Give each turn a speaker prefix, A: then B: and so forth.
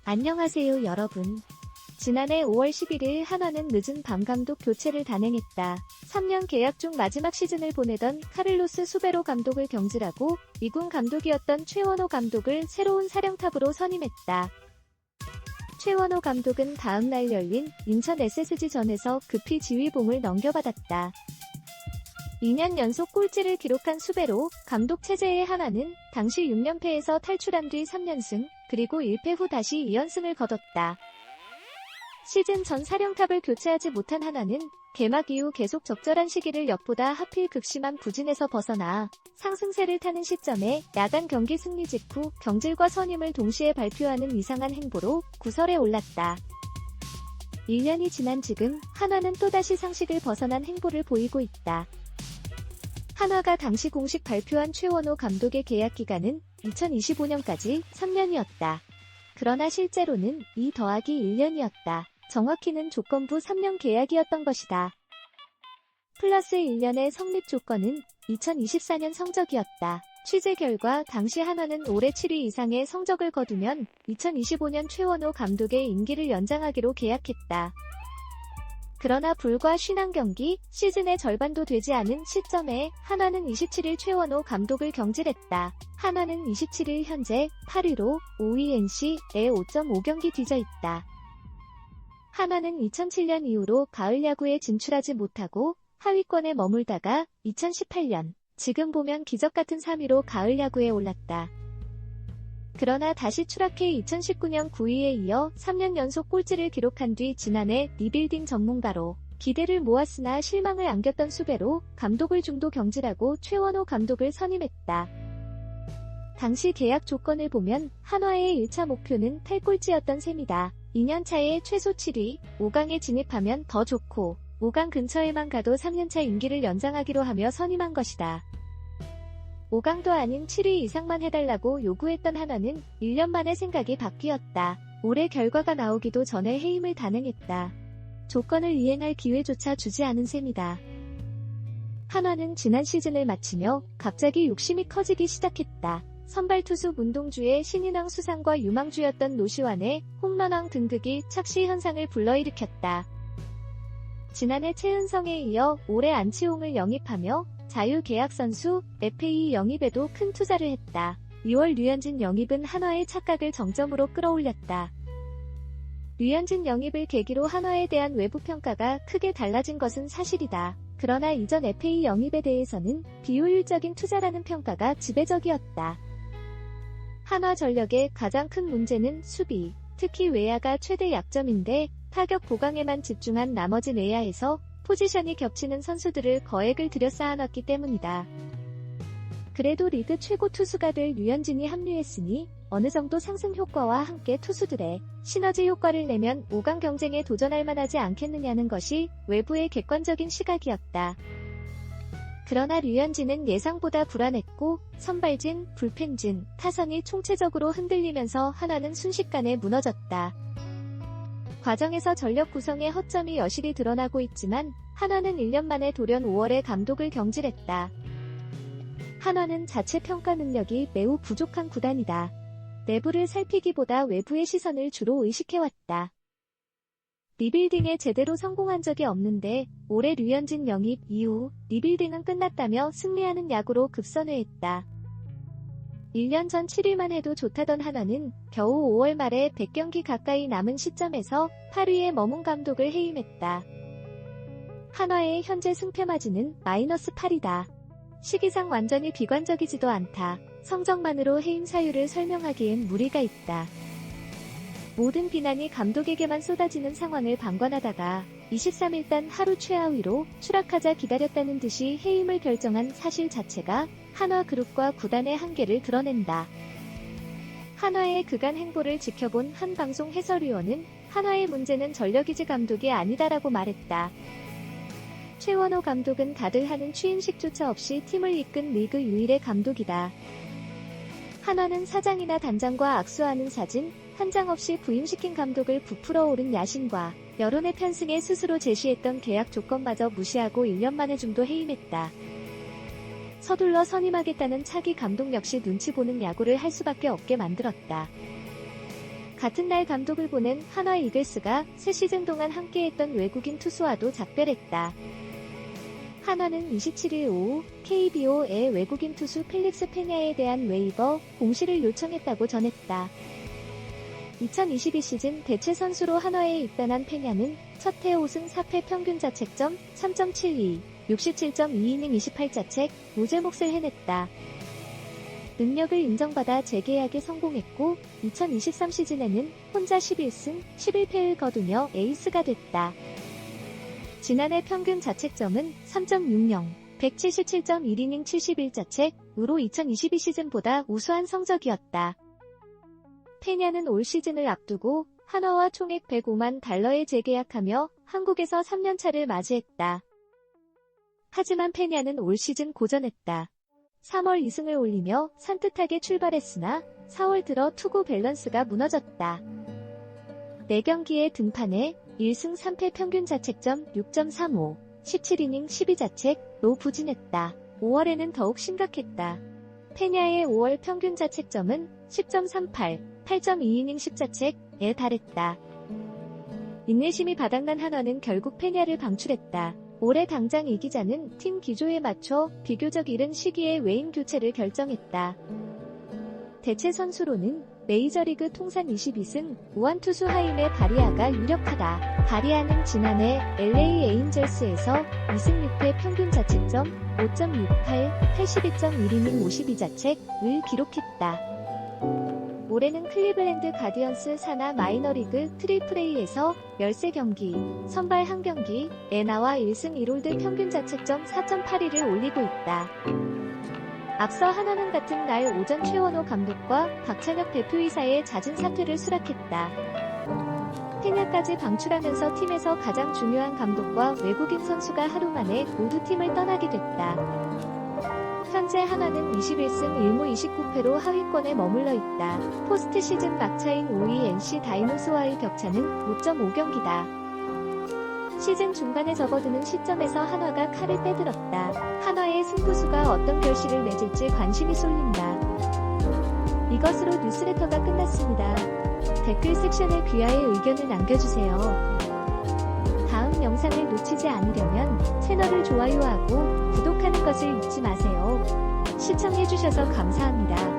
A: 안녕하세요 여러분. 지난해 5월 11일 한화는 늦은 밤 감독 교체를 단행했다. 3년 계약 중 마지막 시즌을 보내던 카를로스 수베로 감독을 경질하고 미군 감독이었던 최원호 감독을 새로운 사령탑으로 선임했다. 최원호 감독은 다음날 열린 인천 SSG전에서 급히 지휘봉을 넘겨받았다. 2년 연속 꼴찌를 기록한 수베로 감독 체제의 한화는 당시 6연패에서 탈출한 뒤 3연승, 그리고 1패 후 다시 2연승을 거뒀다. 시즌 전 사령탑을 교체하지 못한 한화는 개막 이후 계속 적절한 시기를 엿보다 하필 극심한 부진에서 벗어나 상승세를 타는 시점에 야간 경기 승리 직후 경질과 선임을 동시에 발표하는 이상한 행보로 구설에 올랐다. 1년이 지난 지금 한화는 또다시 상식을 벗어난 행보를 보이고 있다. 한화가 당시 공식 발표한 최원호 감독의 계약 기간은 2025년까지 3년이었다. 그러나 실제로는 2 더하기 1년이었다. 정확히는 조건부 3년 계약이었던 것이다. 플러스 1년의 성립 조건은 2024년 성적이었다. 취재 결과 당시 한화는 올해 7위 이상의 성적을 거두면 2025년 최원호 감독의 임기를 연장하기로 계약했다. 그러나 불과 51경기, 시즌의 절반도 되지 않은 시점에 한화는 27일 최원호 감독을 경질했다. 한화는 27일 현재 8위로 5위 NC에 5.5경기 뒤져 있다. 한화는 2007년 이후로 가을 야구에 진출하지 못하고 하위권에 머물다가 2018년, 지금 보면 기적같은 3위로 가을 야구에 올랐다. 그러나 다시 추락해 2019년 9위에 이어 3년 연속 꼴찌를 기록한 뒤 지난해 리빌딩 전문가로 기대를 모았으나 실망을 안겼던 수베로 감독을 중도 경질하고 최원호 감독을 선임했다. 당시 계약 조건을 보면 한화의 1차 목표는 탈꼴찌였던 셈이다. 2년차에 최소 7위, 5강에 진입하면 더 좋고 5강 근처에만 가도 3년차 임기를 연장하기로 하며 선임한 것이다. 5강도 아닌 7위 이상만 해달라고 요구했던 한화는 1년 만에 생각이 바뀌었다. 올해 결과가 나오기도 전에 해임을 단행했다. 조건을 이행할 기회조차 주지 않은 셈이다. 한화는 지난 시즌을 마치며 갑자기 욕심이 커지기 시작했다. 선발 투수 문동주의 신인왕 수상과 유망주였던 노시환의 홈런왕 등극이 착시 현상을 불러일으켰다. 지난해 최은성에 이어 올해 안치홍을 영입하며 자유계약 선수 FA 영입에도 큰 투자를 했다. 2월 류현진 영입은 한화의 착각을 정점으로 끌어올렸다. 류현진 영입을 계기로 한화에 대한 외부 평가가 크게 달라진 것은 사실이다. 그러나 이전 FA 영입에 대해서는 비효율적인 투자라는 평가가 지배적이었다. 한화전력의 가장 큰 문제는 수비, 특히 외야가 최대 약점인데 타격 보강에만 집중한 나머지 내야에서 포지션이 겹치는 선수들을 거액을 들여 쌓아놨기 때문이다. 그래도 리그 최고 투수가 될 류현진이 합류했으니 어느 정도 상승 효과와 함께 투수들의 시너지 효과를 내면 5강 경쟁에 도전할 만하지 않겠느냐는 것이 외부의 객관적인 시각이었다. 그러나 류현진은 예상보다 불안했고 선발진, 불펜진, 타선이 총체적으로 흔들리면서 한화는 순식간에 무너졌다. 과정에서 전력 구성의 허점이 여실히 드러나고 있지만 한화는 1년 만에 돌연 5월에 감독을 경질했다. 한화는 자체 평가 능력이 매우 부족한 구단이다. 내부를 살피기보다 외부의 시선을 주로 의식해왔다. 리빌딩에 제대로 성공한 적이 없는데 올해 류현진 영입 이후 리빌딩은 끝났다며 승리하는 야구로 급선회했다. 1년 전 7위만 해도 좋다던 한화는 겨우 5월 말에 100경기 가까이 남은 시점에서 8위에 머문 감독을 해임했다. 한화의 현재 승패마진은 -8이다. 시기상 완전히 비관적이지도 않다. 성적만으로 해임 사유를 설명하기엔 무리가 있다. 모든 비난이 감독에게만 쏟아지는 상황을 방관하다가 23일 단 하루 최하위로 추락하자 기다렸다는 듯이 해임을 결정한 사실 자체가 한화그룹과 구단의 한계를 드러낸다. 한화의 그간 행보를 지켜본 한 방송 해설위원은 한화의 문제는 전력이지 감독이 아니다라고 말했다. 최원호 감독은 다들 하는 취임식조차 없이 팀을 이끈 리그 유일의 감독이다. 한화는 사장이나 단장과 악수하는 사진 한 장 없이 부임시킨 감독을 부풀어 오른 야심과 여론의 편승에 스스로 제시했던 계약 조건마저 무시하고 1년 만에 중도 해임했다. 서둘러 선임하겠다는 차기 감독 역시 눈치 보는 야구를 할 수밖에 없게 만들었다. 같은 날 감독을 보낸 한화 이글스가 새 시즌 동안 함께했던 외국인 투수와도 작별했다. 한화는 27일 오후 KBO의 외국인 투수 펠릭스 페냐에 대한 웨이버 공시를 요청했다고 전했다. 2022 시즌 대체 선수로 한화에 입단한 페냐는 첫 해 5승 4패 평균 자책점 3.72, 67.2이닝 28자책, 무죄 몫을 해냈다. 능력을 인정받아 재계약에 성공했고 2023 시즌에는 혼자 11승 11패를 거두며 에이스가 됐다. 지난해 평균 자책점은 3.60, 177.1이닝 71자책으로 2022 시즌보다 우수한 성적이었다. 페냐는 올 시즌을 앞두고 한화와 총액 105만 달러에 재계약하며 한국에서 3년차를 맞이했다. 하지만 페냐는 올 시즌 고전했다. 3월 2승을 올리며 산뜻하게 출발했으나 4월 들어 투구 밸런스가 무너졌다. 4경기에 등판해 1승 3패 평균 자책점 6.35, 17이닝 12자책로 부진했다. 5월에는 더욱 심각했다. 페냐의 5월 평균 자책점은 10.38, 8.2이닝 10자책에 달했다. 인내심이 바닥난 한화는 결국 페냐를 방출했다. 올해 당장 이기자는 팀 기조에 맞춰 비교적 이른 시기에 외인 교체를 결정했다. 대체 선수로는 메이저리그 통산 22승 우완투수 하임의 바리아가 유력하다. 바리아는 지난해 LA 에인절스에서 2승 6패 평균 자책점 5.68, 82.1이닝 52자책을 기록했다. 올해는 클리블랜드 가디언스 산하 마이너리그 트리플A에서 13경기, 선발 1경기에 나와 1승 1홀드 평균 자책점 4.82를 올리고 있다. 앞서 한화는 같은 날 오전 최원호 감독과 박찬혁 대표이사의 잦은 사퇴를 수락했다. 페냐까지 방출하면서 팀에서 가장 중요한 감독과 외국인 선수가 하루 만에 모두 팀을 떠나게 됐다. 현재 한화는 21승 1무 29패로 하위권에 머물러 있다. 포스트 시즌 막차인 5위 NC 다이노스와의 격차는 5.5경기다. 시즌 중반에 접어드는 시점에서 한화가 칼을 빼들었다. 한화의 승부수가 어떤 결실을 맺을지 관심이 쏠린다. 이것으로 뉴스레터가 끝났습니다. 댓글 섹션에 귀하의 의견을 남겨주세요. 다음 영상을 놓치지 않으려면 채널을 좋아요하고 구독하는 것을 잊지 마세요. 시청해주셔서 감사합니다.